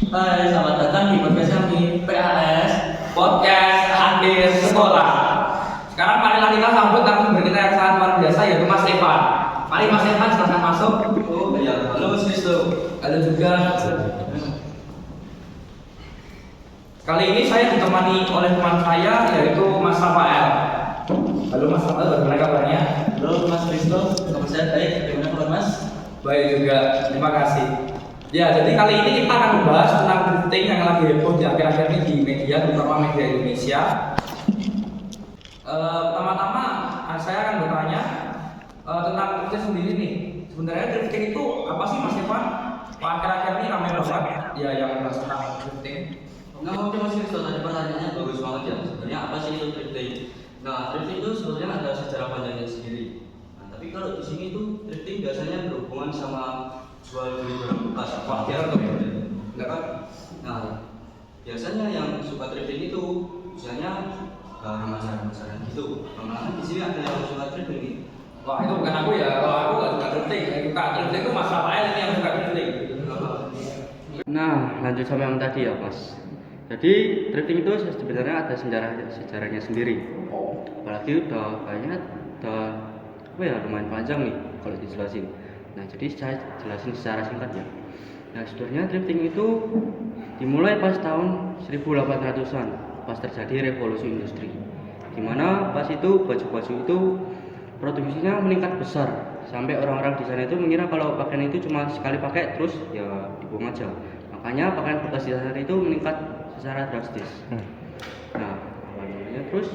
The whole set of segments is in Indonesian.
Hai, selamat datang di podcast kami PAS Podcast Akhir Sekolah. Sekarang marilah kita sambut tamu berkita yang sangat luar biasa yaitu Mas Evan. Mari Mas Evan silahkan masuk. Oh ya, halo Mas Risto. Halo juga. Kali ini saya ditemani oleh teman saya yaitu Mas Rafael. Halo Mas Rafael, bagaimana kabarnya? Halo Mas Risto, kabar saya baik. Bagaimana kabar Mas? Baik juga, terima kasih. Ya, jadi kali ini kita akan membahas tentang drifting yang lagi heboh di akhir-akhir ini di media, terutama media Indonesia. Pertama-tama saya akan bertanya tentang drifting sendiri nih. Sebenarnya drifting itu apa sih Mas Evan? Akhir-akhir ini ramai banget ya yang membahas tentang drifting. Nah, oke Mas Risto, tadi pertanyaannya bagus banget ya. Sebenarnya apa sih itu drifting? Nah, drifting itu sebenarnya ada sejarah panjangnya sendiri. Nah, tapi kalau di sini tuh drifting biasanya berhubungan sama jual beli barang bekas. Wajar tuh ya? Enggak kan? Nah, biasanya yang suka drifting itu misalnya remaja-remaja gitu. Nah, di sini ada yang suka drifting nih. Wah, itu bukan aku ya. Kalau aku nggak suka drifting, yang suka drifting itu Mas Rafael ini yang suka drifting. Nah, lanjut sama yang tadi ya, Mas. Jadi drifting itu sebenarnya ada sejarahnya sendiri. Apalagi udah kayaknya lumayan panjang nih kalau dijelasin. Nah, jadi saya jelasin secara singkat ya. Nah, sebenarnya drifting itu dimulai pas tahun 1800-an, pas terjadi revolusi industri. Dimana pas itu baju-baju itu produksinya meningkat besar sampai orang-orang di sana itu mengira kalau pakaian itu cuma sekali pakai terus ya dibuang aja. Makanya pakaian bekas di sana itu meningkat secara drastis. Nah, awalnya terus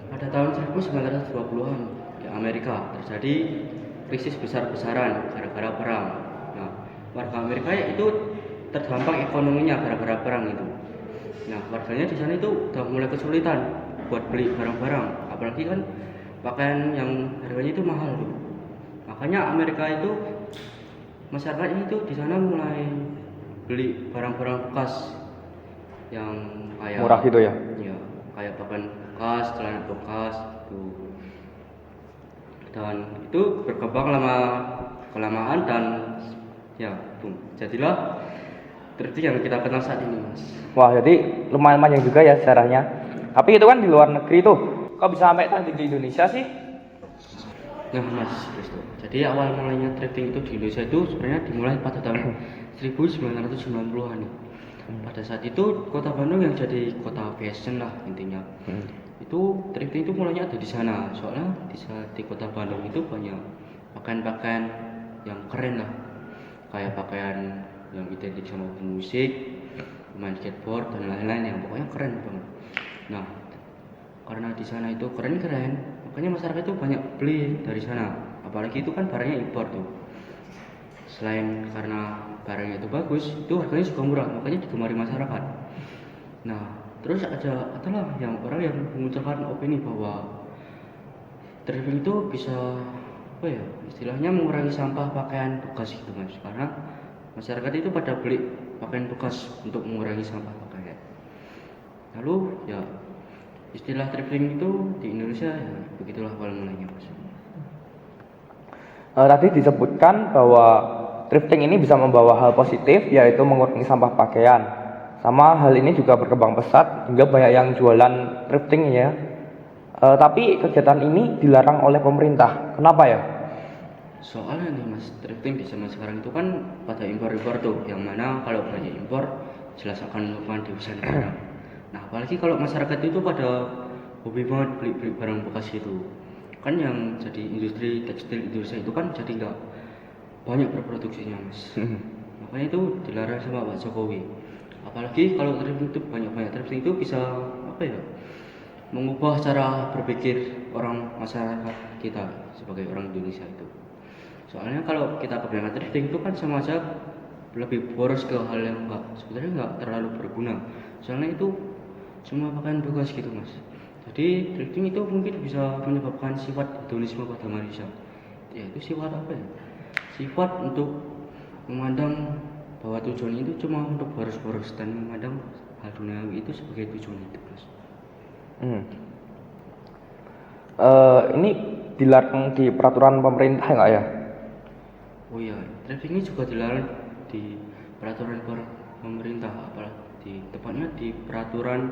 pada tahun 1920-an di Amerika terjadi krisis besar-besaran gara-gara perang. Nah, warga Amerika itu terdampak ekonominya gara-gara perang itu. Nah, warganya di sana itu udah mulai kesulitan buat beli barang-barang, apalagi kan pakaian yang harganya itu mahal tuh. Makanya Amerika itu masyarakatnya itu di sana mulai beli barang-barang bekas yang kayak murah gitu ya? Ya, kayak pakaian bekas, celana bekas itu. Dan itu berkembang kelamaan dan ya, jadilah drifting yang kita kenal saat ini, Mas. Wah, jadi lumayan panjang juga ya sejarahnya. Tapi itu kan di luar negeri tuh. Kok bisa sampai tadi di Indonesia sih? Nah, Mas Kristo. Jadi awal mulanya drifting itu di Indonesia itu sebenarnya dimulai pada tahun 1990-an nih. Pada saat itu kota Bandung yang jadi kota fashion lah intinya. Itu drifting itu mulanya ada di sana. Soalnya di kota Bandung itu banyak pakaian-pakaian yang keren lah. Kayak pakaian yang identik sama musik, main skateboard dan lain-lain yang pokoknya keren banget. Nah, karena di sana itu keren-keren, makanya masyarakat itu banyak beli dari sana. Apalagi itu kan barangnya impor tuh. Selain karena barangnya itu bagus, itu harganya juga murah, makanya digemari masyarakat. Nah, terus adalah yang orang yang mengucapkan opini bahwa drifting itu bisa istilahnya mengurangi sampah pakaian bekas gitu Mas, karena masyarakat itu pada beli pakaian bekas untuk mengurangi sampah pakaian. Lalu ya istilah drifting itu di Indonesia ya begitulah awal mulanya Mas. Tadi disebutkan bahwa drifting ini bisa membawa hal positif, yaitu mengurangi sampah pakaian. Sama hal ini juga berkembang pesat hingga banyak yang jualan drifting ya. Tapi kegiatan ini dilarang oleh pemerintah. Kenapa ya? Soalnya nih Mas, drifting di zaman sekarang itu kan pada impor-impor tuh, yang mana kalau banyak impor jelas akan melakukan defisit negara. Nah, apalagi kalau masyarakat itu pada hobi banget beli barang bekas itu. Kan yang jadi industri tekstil Indonesia itu kan jadi nggak banyak berproduksinya Mas. Makanya itu dilarang sama Pak Jokowi. Apalagi kalau drifting itu banyak drifting itu bisa mengubah cara berpikir orang masyarakat kita sebagai orang Indonesia itu. Soalnya kalau kita kebanyakan drifting itu kan sama aja lebih boros ke hal yang sebenarnya nggak terlalu berguna. Soalnya itu semua pakaian bekas gitu Mas. Jadi drifting itu mungkin bisa menyebabkan sifat hedonisme pada manusia. Yaitu sifat apa ya? Sifat untuk memandang bahwa tujuan itu cuma untuk boros-boros dan memandang hal duniawi itu sebagai tujuan hidup Mas. Ini dilarang di peraturan pemerintah nggak ya? Oh iya, drifting ini juga dilarang di peraturan pemerintah, apalagi tepatnya di peraturan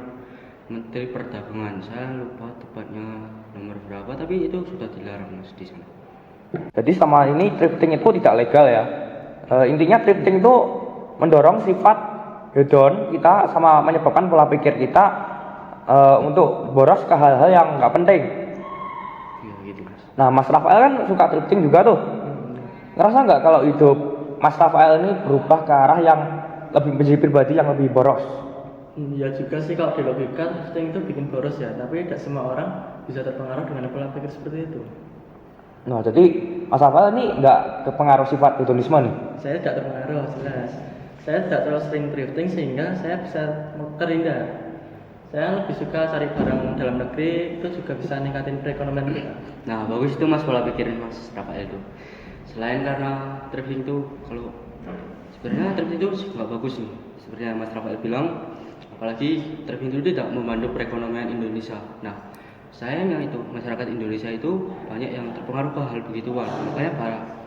Menteri Perdagangan. Saya lupa tepatnya nomor berapa, tapi itu sudah dilarang mas di sana. Jadi sama ini thrifting itu tidak legal ya. Intinya thrifting itu mendorong sifat hedon kita sama menyebabkan pola pikir kita untuk boros ke hal-hal yang nggak penting. Ya gitu mas. Nah Mas Rafael kan suka thrifting juga tuh. Ngerasa nggak kalau hidup Mas Rafael ini berubah ke arah yang lebih menjadi pribadi yang lebih boros? Ya juga sih kalau di logika thrifting itu bikin boros ya, tapi tidak semua orang bisa terpengaruh dengan pola pikir seperti itu. Nah jadi Mas Rafael ini nggak kepengaruh sifat hedonisme nih? Saya tidak terpengaruh jelas. Saya tidak terlalu sering thrifting sehingga saya bisa terhindar. Saya lebih suka cari barang dalam negeri, itu juga bisa ningkatin perekonomian kita. Nah bagus itu mas pola pikirin mas Rafael itu. Selain karena thrifting itu, kalau sebenarnya thrifting itu nggak bagus nih, seperti yang mas Rafael bilang, apalagi thrifting itu tidak membantu perekonomian Indonesia. Nah sayangnya itu masyarakat Indonesia itu banyak yang terpengaruh ke hal begituan, makanya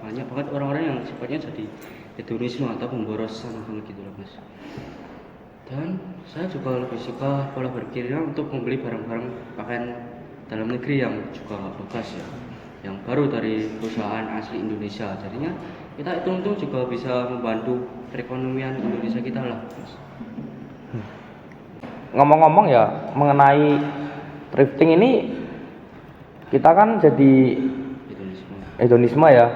banyak banget orang-orang yang sifatnya jadi hedonisme atau pemborosan gitu loh mas. Dan saya juga lebih suka pola berpikirnya untuk membeli barang-barang pakaian dalam negeri yang juga bekas ya, yang baru dari perusahaan asli Indonesia. Jadinya kita itu juga bisa membantu perekonomian Indonesia kita lah mas. Ngomong-ngomong ya mengenai thrifting ini, kita kan jadi hedonisme ya.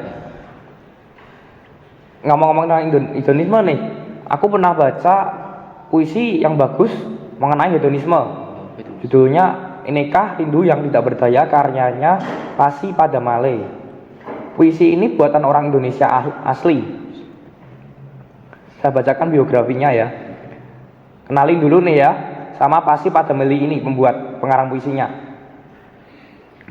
Ngomong-ngomong tentang hedonisme nih, aku pernah baca puisi yang bagus mengenai hedonisme. Judulnya Inikah Rindu Yang Tidak Berdaya, karyanya Pasi Padamale. Puisi ini buatan orang Indonesia asli. Saya bacakan biografinya ya. Kenalin dulu nih ya sama Pasi Padamali ini, pembuat pengarang puisinya.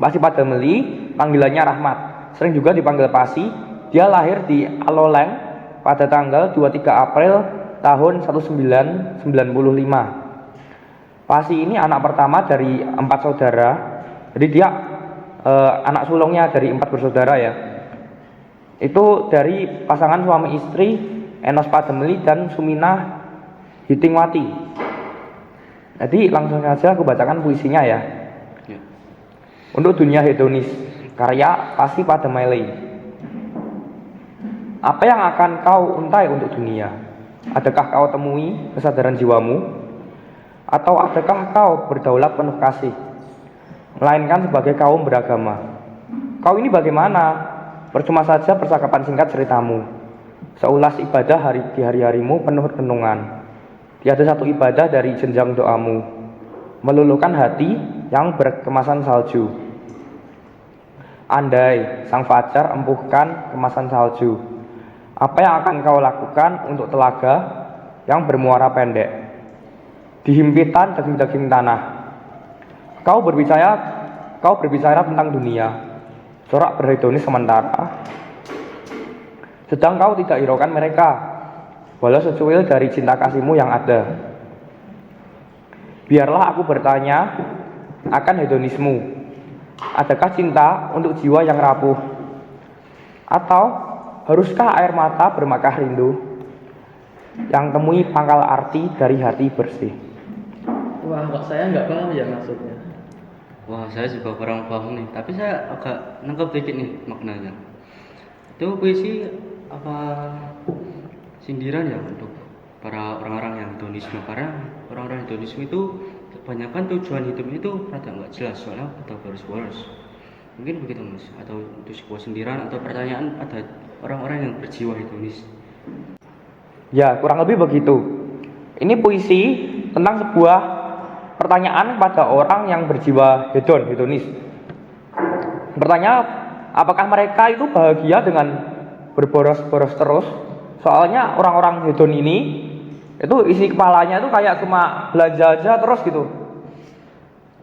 Pasi Padamali panggilannya Rahmat, sering juga dipanggil Pasi. Dia lahir di Aloleng pada tanggal 23 April tahun 1995. Pasi ini anak pertama dari 4 saudara. Jadi dia anak sulungnya dari 4 bersaudara ya. Itu dari pasangan suami istri Enos Padamali dan Suminah Hitingwati. Jadi langsung saja aku bacakan puisinya ya. Untuk dunia hedonis, karya Pasi Padamale. Apa yang akan kau untai untuk dunia? Adakah kau temui kesadaran jiwamu? Atau adakah kau berdaulat penuh kasih, melainkan sebagai kaum beragama? Kau ini bagaimana? Percuma saja percakapan singkat ceritamu, seulas ibadah di hari-harimu penuh renungan. Tiada satu ibadah dari jenjang doamu, meluluhkan hati yang berkemasan salju. Andai sang fajar empuhkan kemasan salju, apa yang akan kau lakukan untuk telaga yang bermuara pendek di himpitan daging-daging tanah? Kau berbicara tentang dunia, corak berhedonis sementara, sedang kau tidak hiraukan mereka, walau secuil dari cinta kasihmu yang ada. Biarlah aku bertanya akan hedonismu. Adakah cinta untuk jiwa yang rapuh? Atau haruskah air mata bermakah rindu yang temui pangkal arti dari hati bersih? Wah, kok saya nggak paham ya maksudnya. Wah saya juga kurang paham nih, tapi saya agak nangkep dikit nih maknanya. Itu puisi apa sindiran ya untuk para orang-orang yang hedonisme, karena orang-orang hedonisme itu kebanyakan tujuan hidupnya itu rada nggak jelas, soalnya atau boros-boros. Mungkin begitu mas, atau itu sebuah sindiran atau pertanyaan pada orang-orang yang berjiwa hedonis. Ya kurang lebih begitu. Ini puisi tentang sebuah pertanyaan pada orang yang berjiwa hedonis. Bertanya, apakah mereka itu bahagia dengan berboros-boros terus? Soalnya orang-orang hedon ini itu isi kepalanya itu kayak cuma belanja aja terus gitu.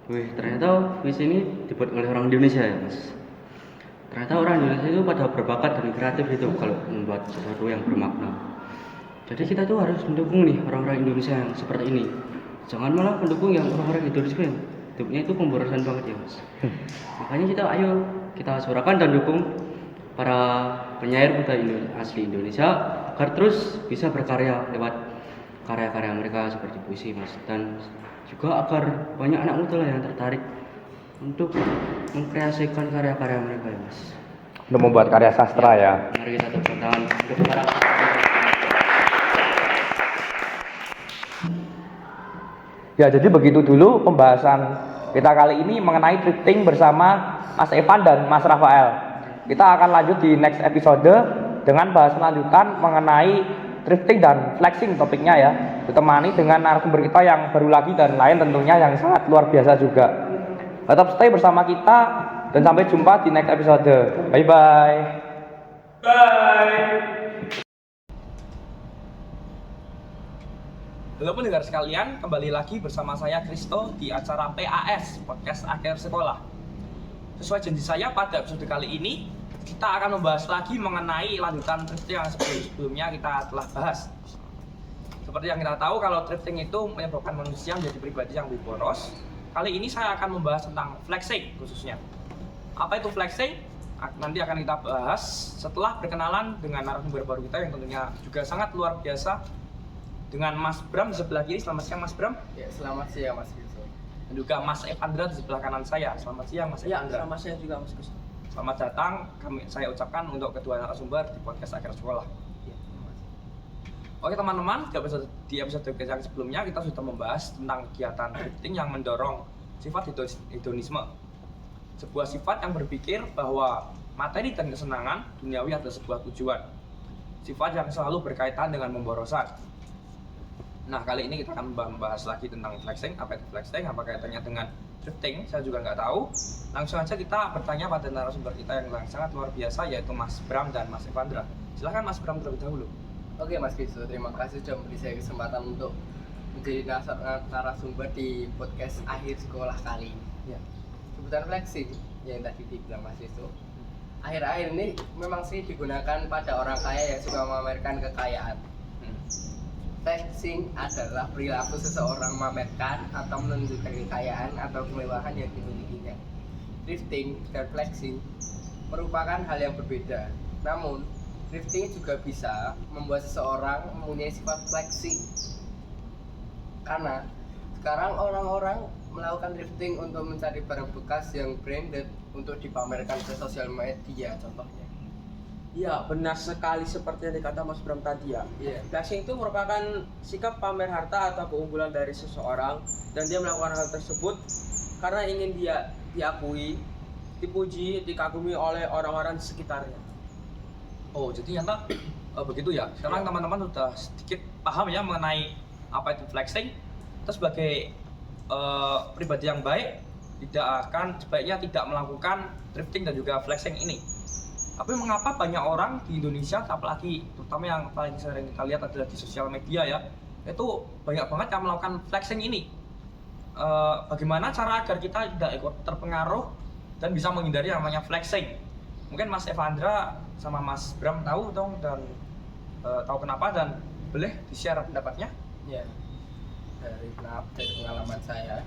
Wih, ternyata puisi ini dibuat oleh orang Indonesia ya mas. Ternyata orang Indonesia itu pada berbakat dan kreatif itu kalau membuat sesuatu yang bermakna. Jadi kita tuh harus mendukung nih orang-orang Indonesia yang seperti ini. Jangan malah mendukung yang orang-orang Indonesia yang hidupnya itu pemborosan banget ya mas. Makanya kita suarakan dan dukung para penyair budaya asli Indonesia agar terus bisa berkarya lewat karya-karya mereka seperti puisi Mas, dan juga agar banyak anak muda lah yang tertarik untuk mengkreasikan karya-karya mereka ya Mas. Untuk membuat karya sastra ya. Mari kita tepuk tangan untuk para Ya, jadi begitu dulu pembahasan kita kali ini mengenai thrifting bersama Mas Evan dan Mas Rafael. Kita akan lanjut di next episode dengan bahasan lanjutan mengenai thrifting dan flexing topiknya ya. Ditemani dengan narasumber kita yang baru lagi dan lain tentunya yang sangat luar biasa juga. Tetap stay bersama kita dan sampai jumpa di next episode. Bye bye. Halo pendengar sekalian, kembali lagi bersama saya Kristo di acara PAS, Podcast Akhir Sekolah. Sesuai janji saya pada episode kali ini, kita akan membahas lagi mengenai lanjutan thrifting yang sebelumnya kita telah bahas. Seperti yang kita tahu, kalau thrifting itu menyebabkan manusia menjadi pribadi yang lebih boros. Kali ini saya akan membahas tentang flexing khususnya. Apa itu flexing? Nanti akan kita bahas setelah berkenalan dengan narasumber baru kita yang tentunya juga sangat luar biasa, dengan Mas Bram di sebelah kiri. Selamat siang Mas Bram. Ya, selamat siang Mas Kristo. Dan juga Mas Evandra di sebelah kanan saya. Selamat siang Mas Ya, Evandra. selamat siang juga Mas Gus. Selamat datang, saya ucapkan untuk kedua narasumber di podcast Akhir Sekolah. Ya, Oke teman-teman, di episode yang sebelumnya kita sudah membahas tentang kegiatan thrifting yang mendorong sifat hedonisme. Sebuah sifat yang berpikir bahwa materi dan kesenangan duniawi adalah sebuah tujuan. Sifat yang selalu berkaitan dengan pemborosan. Nah, kali ini kita akan membahas lagi tentang flexing. Apa itu flexing? Apa kaitannya dengan thrifting? Saya juga nggak tahu. Langsung aja kita bertanya pada narasumber kita yang sangat luar biasa, yaitu Mas Bram dan Mas Evandra. Silahkan Mas Bram terlebih dahulu. Oke Mas Kristo, terima kasih sudah memberi saya kesempatan untuk menjadi narasumber di podcast Akhir Sekolah kali ini. Ya. Sebutan flexing yang tadi dibilang Mas Kristo, akhir-akhir ini memang sih digunakan pada orang kaya yang suka memamerkan kekayaan. Flexing adalah perilaku seseorang memamerkan atau menunjukkan kekayaan atau kemewahan yang dimilikinya. Thrifting dan flexing merupakan hal yang berbeda. Namun, thrifting juga bisa membuat seseorang mempunyai sifat flexing. Karena sekarang orang-orang melakukan thrifting untuk mencari barang bekas yang branded untuk dipamerkan ke sosial media contohnya. Ya, benar sekali seperti yang dikata Mas Bram tadi ya. Iya. Flexing itu merupakan sikap pamer harta atau keunggulan dari seseorang, dan dia melakukan hal tersebut karena ingin dia diakui, dipuji, dikagumi oleh orang-orang di sekitarnya. Oh, jadi nyata begitu ya. Sekarang teman-teman sudah sedikit paham ya mengenai apa itu flexing. Kita sebagai pribadi yang baik sebaiknya tidak melakukan thrifting dan juga flexing ini. Tapi mengapa banyak orang di Indonesia, apalagi terutama yang paling sering kita lihat adalah di sosial media ya, itu banyak banget yang melakukan flexing ini. Bagaimana cara agar kita tidak ikut terpengaruh dan bisa menghindari yang namanya flexing? Mungkin Mas Evandra sama Mas Bram tahu dong dan tahu kenapa, dan boleh di-share pendapatnya? Ya, dari pengalaman saya,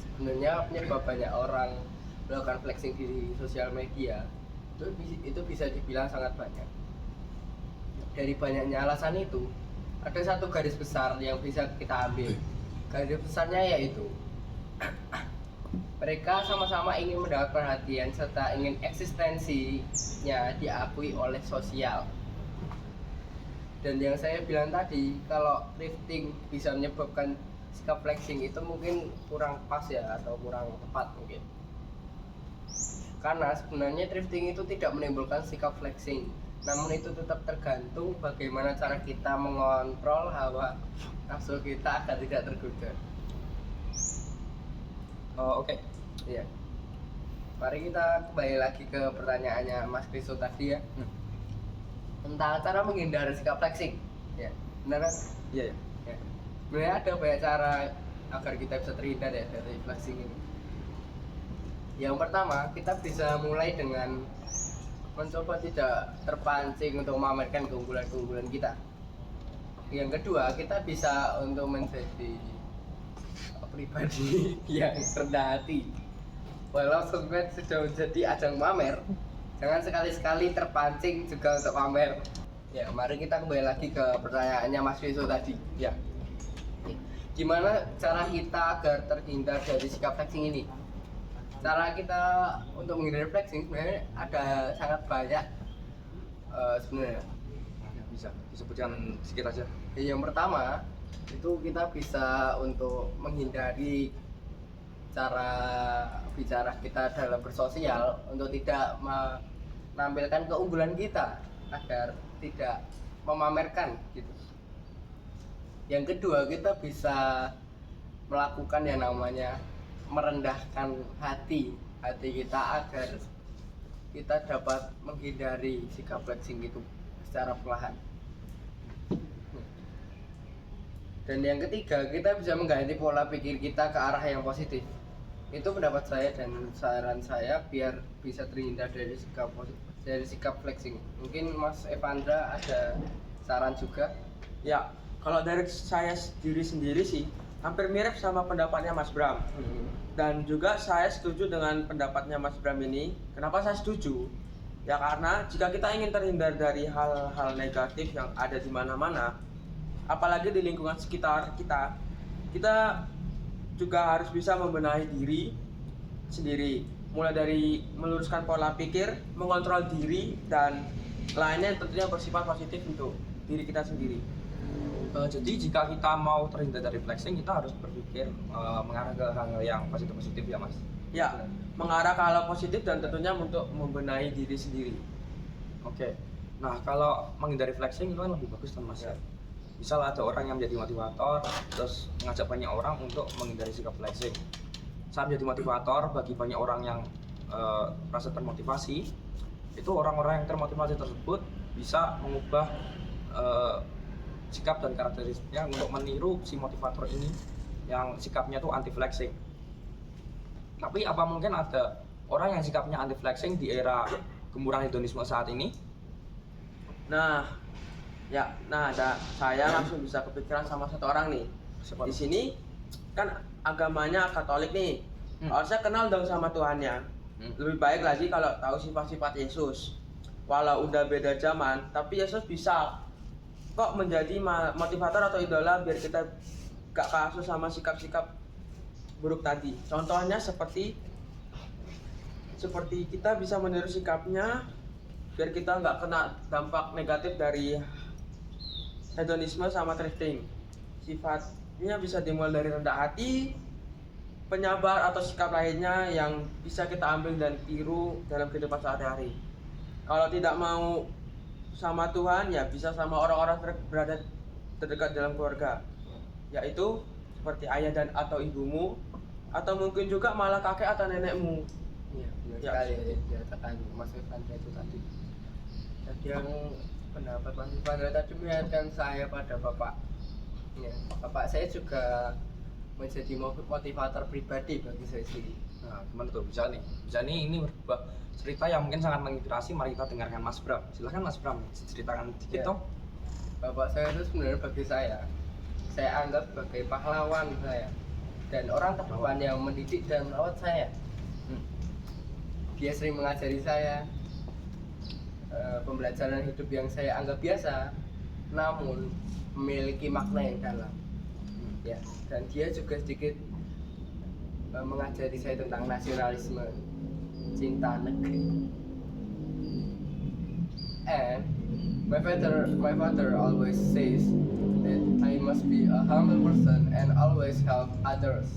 sebenarnya penyebab banyak orang melakukan flexing di sosial media itu bisa dibilang sangat banyak. Dari banyaknya alasan itu, ada satu garis besar yang bisa kita ambil. Garis besarnya yaitu mereka sama-sama ingin mendapat perhatian serta ingin eksistensinya diakui oleh sosial. Dan yang saya bilang tadi, kalau thrifting bisa menyebabkan sikap flexing, itu mungkin kurang pas ya, atau kurang tepat mungkin. Karena sebenarnya thrifting itu tidak menimbulkan sikap flexing, namun itu tetap tergantung bagaimana cara kita mengontrol hawa nafsu kita agar tidak tergoda. Oke. Iya. Mari kita kembali lagi ke pertanyaannya Mas Kristo tadi ya, tentang cara menghindari sikap flexing. Ya, benar kan? Iya. Ya. Sebenarnya ada banyak cara agar kita bisa terhindar ya dari flexing ini. Yang pertama, kita bisa mulai dengan mencoba tidak terpancing untuk memamerkan keunggulan-keunggulan kita. Yang kedua, kita bisa untuk menjadi pribadi yang rendah hati. Walau sosmed sudah menjadi ajang pamer, jangan sekali-sekali terpancing juga untuk pamer. Ya, mari kita kembali lagi ke pertanyaannya Mas Rizzo tadi. Ya. Gimana cara kita agar terhindar dari sikap flexing ini? Cara kita untuk menghindari flexing sebenarnya ada sangat banyak sebenarnya. Ya, bisa disebutkan sedikit aja. Yang pertama itu kita bisa untuk menghindari cara bicara kita dalam bersosial untuk tidak menampilkan keunggulan kita agar tidak memamerkan gitu. Yang kedua, kita bisa melakukan yang namanya merendahkan hati kita agar kita dapat menghindari sikap flexing itu secara perlahan. Dan yang ketiga, kita bisa mengganti pola pikir kita ke arah yang positif. Itu pendapat saya dan saran saya biar bisa terhindar dari sikap flexing. Mungkin Mas Evandra ada saran juga? Ya, kalau dari saya sendiri sih hampir mirip sama pendapatnya Mas Bram. Dan juga saya setuju dengan pendapatnya Mas Bram ini. Kenapa saya setuju? Ya karena jika kita ingin terhindar dari hal-hal negatif yang ada di mana-mana, apalagi di lingkungan sekitar kita, kita juga harus bisa membenahi diri sendiri. Mulai dari meluruskan pola pikir, mengontrol diri, dan lainnya yang tentunya bersifat positif untuk diri kita sendiri. Jadi jika kita mau terhindar dari flexing, kita harus berpikir mengarah ke hal yang positif ya Mas. Ya, mengarah ke hal positif dan tentunya untuk membenahi diri sendiri. Oke. Nah, kalau menghindari flexing itu kan lebih bagus kan Mas. Misal ada orang yang menjadi motivator, terus mengajak banyak orang untuk menghindari sikap flexing. Saat menjadi motivator bagi banyak orang yang merasa termotivasi, itu orang-orang yang termotivasi tersebut bisa mengubah sikap dan karakteristiknya untuk meniru si motivator ini yang sikapnya tuh anti flexing. Tapi apa mungkin ada orang yang sikapnya anti flexing di era gemurah hedonisme saat ini? Saya langsung bisa kepikiran sama satu orang nih. Di sini kan agamanya Katolik nih. Harusnya kenal dong sama Tuhannya. Lebih baik lagi kalau tahu sifat-sifat Yesus. Walau udah beda zaman, tapi Yesus bisa kok menjadi motivator atau idola biar kita gak kasus sama sikap-sikap buruk tadi. Contohnya seperti kita bisa meniru sikapnya biar kita nggak kena dampak negatif dari hedonisme sama thrifting. Sifatnya bisa dimulai dari rendah hati, penyabar atau sikap lainnya yang bisa kita ambil dan tiru dalam kehidupan sehari-hari. Kalau tidak mau sama Tuhan, ya bisa sama orang-orang berada terdekat dalam keluarga, yaitu seperti ayah dan atau ibumu, atau mungkin juga malah kakek atau nenekmu. Iya, benar Ya, sekali ya katakan Mas Evandra itu tadi. Dan yang pendapat Mas Evandra tadi mengingatkan saya pada bapak. Ya, bapak saya juga menjadi motivator pribadi bagi saya sendiri. Nah, gimana tuh bisa nih? Bisa nih ini berubah cerita yang mungkin sangat menginspirasi. Mari kita dengarkan Mas Bram. Silahkan Mas Bram, ceritakan dikit Ya. dong. Bapak saya itu sebenarnya bagi saya anggap sebagai pahlawan saya dan orang terdepan yang mendidik dan merawat saya. Dia sering mengajari saya pembelajaran hidup yang saya anggap biasa, namun memiliki makna yang dalam. Ya, dan dia juga sedikit mengajari saya tentang nasionalisme, cinta negeri. And my father always says that I must be a humble person and always help others.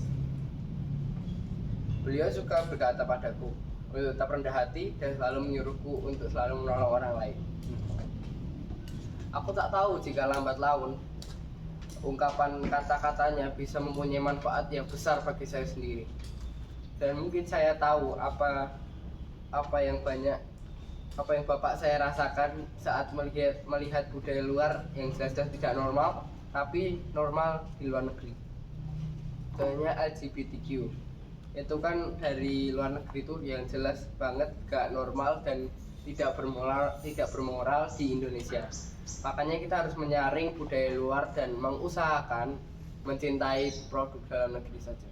Beliau suka berkata padaku untuk tetap rendah hati dan selalu menyuruhku untuk selalu menolong orang lain. Aku tak tahu jika lambat laun ungkapan kata-katanya bisa mempunyai manfaat yang besar bagi saya sendiri. Dan mungkin saya tahu apa yang bapak saya rasakan saat melihat budaya luar yang jelas-jelas tidak normal, tapi normal di luar negeri. Contohnya LGBTQ. Itu kan dari luar negeri tuh yang jelas banget gak normal dan tidak bermoral di Indonesia. Makanya kita harus menyaring budaya luar dan mengusahakan mencintai produk dalam negeri saja.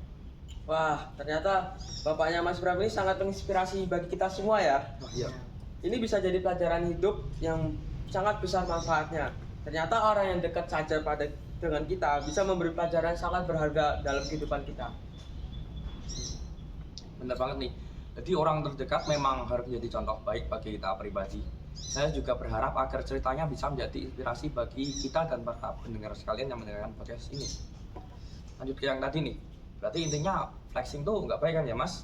Wah, ternyata bapaknya Mas Bram ini sangat menginspirasi bagi kita semua ya. Oh, iya. Ini bisa jadi pelajaran hidup yang sangat besar manfaatnya. Ternyata orang yang dekat saja dengan kita bisa memberi pelajaran sangat berharga dalam kehidupan kita. Bener banget nih. Jadi orang terdekat memang harus menjadi contoh baik bagi kita pribadi. Saya juga berharap agar ceritanya bisa menjadi inspirasi bagi kita dan para pendengar sekalian yang mendengarkan podcast ini. Lanjut ke yang tadi nih. Berarti intinya flexing tuh nggak baik kan ya Mas?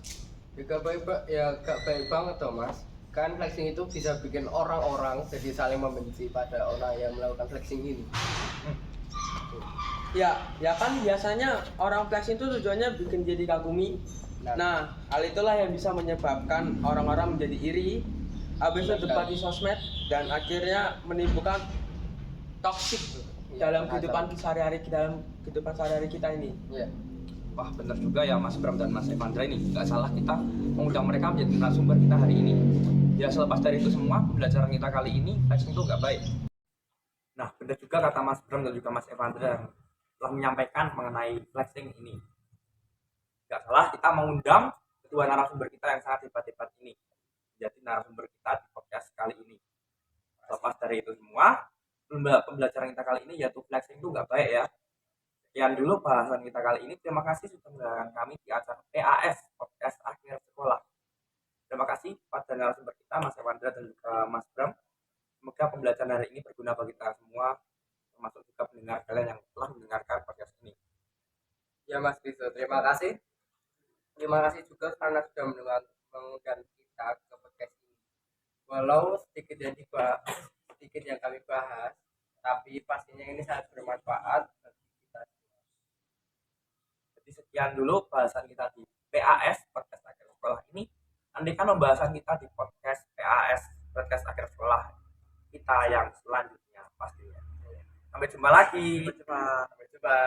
Gak baik banget toh mas. Kan flexing itu bisa bikin orang-orang jadi saling membenci pada orang yang melakukan flexing ini. Ya kan biasanya orang flexing itu tujuannya bikin dia dikagumi. Nah, hal itulah yang bisa menyebabkan orang-orang menjadi iri, habis itu debat di sosmed, dan akhirnya menimbulkan toksik dalam kehidupan sehari-hari kita ini. Iya. Wah bener juga ya Mas Bram dan Mas Evandra ini. Nggak salah kita mengundang mereka menjadi narasumber kita hari ini. Ya selepas dari itu semua, pembelajaran kita kali ini flexing itu nggak baik. Nah bener juga kata Mas Bram dan juga Mas Evandra yang telah menyampaikan mengenai flexing ini. Nggak salah kita mengundang kedua narasumber kita yang sangat hebat-hebat ini menjadi narasumber kita di podcast kali ini. Lepas dari itu semua, pembelajaran kita kali ini yaitu flexing itu nggak baik ya. Sekian dulu bahasan kita kali ini. Terima kasih sudah mendengarkan kami di acara PAS Podcast Akhir Sekolah. Terima kasih pada narasumber kita Mas Evandra dan juga Mas Bram. Semoga pembelajaran hari ini berguna bagi kita semua, termasuk juga pendengar kalian yang telah mendengarkan podcast ini. Ya Mas Rizzo, terima kasih. Terima kasih juga karena sudah mengundang kita ke podcast ini. Walau sedikit yang kami bahas, tapi pastinya ini sangat bermanfaat bagi kita semua. Jadi sekian dulu bahasan kita di PAS Podcast Akhir Sekolah ini. Nantikan pembahasan kita di podcast PAS Podcast Akhir Sekolah kita yang selanjutnya pastinya. Sampai jumpa lagi. Sampai jumpa.